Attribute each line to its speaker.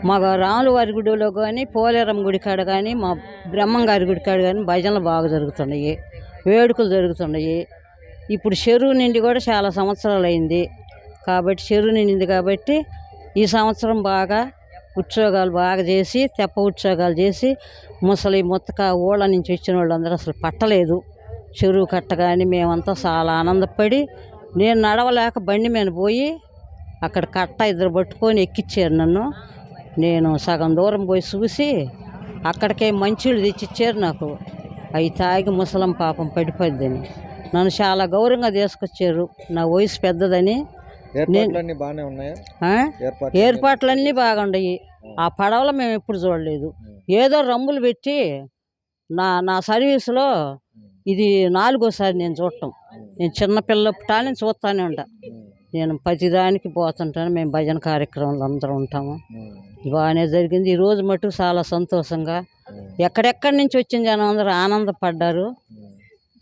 Speaker 1: మా రాముల వారి గుడిలో కానీ పోలేరమ్మ గుడి కాడ కానీ మా బ్రహ్మంగారి గుడి కాడ కానీ భజనలు బాగా జరుగుతున్నాయి, వేడుకలు జరుగుతున్నాయి. ఇప్పుడు చెరువు నిండి కూడా చాలా సంవత్సరాలు అయింది కాబట్టి చెరువు నిండింది కాబట్టి ఈ సంవత్సరం బాగా ఉత్సవాలు బాగా చేసి తెప్ప ఉత్సవాలు చేసి ముసలి ముత్తక ఊళ్ళ నుంచి వచ్చిన వాళ్ళందరూ అసలు పట్టలేదు చెరువు కట్ట. కానీ మేమంతా చాలా ఆనందపడి నేను నడవలేక బండి మీద పోయి అక్కడ కట్ట ఇద్దరు పట్టుకొని ఎక్కిచ్చారు నన్ను. నేను సగం దూరం పోయి చూసి అక్కడికే మంచిళ్ళు తెచ్చిచ్చారు నాకు. అవి తాగి ముసలం పాపం పడిపోద్దని నన్ను చాలా గౌరవంగా తీసుకొచ్చారు. నా వయసు పెద్దదని ఏర్పాట్లన్నీ బాగున్నాయి. ఆ పడవలో మేము ఎప్పుడు చూడలేదు. ఏదో రంగులు పెట్టి నా సర్వీసులో ఇది 4గోసారి నేను చూడటం. నేను చిన్నపిల్లప్పటాన్ని చూస్తానే ఉంటా. నేను ప్రతిదానికి పోతుంటాను. మేము భజన కార్యక్రమాలు అందరం ఉంటాము. బాగానే జరిగింది. ఈరోజు మటుకు చాలా సంతోషంగా ఎక్కడెక్కడి నుంచి వచ్చిన జనం అందరూ ఆనందపడ్డారు.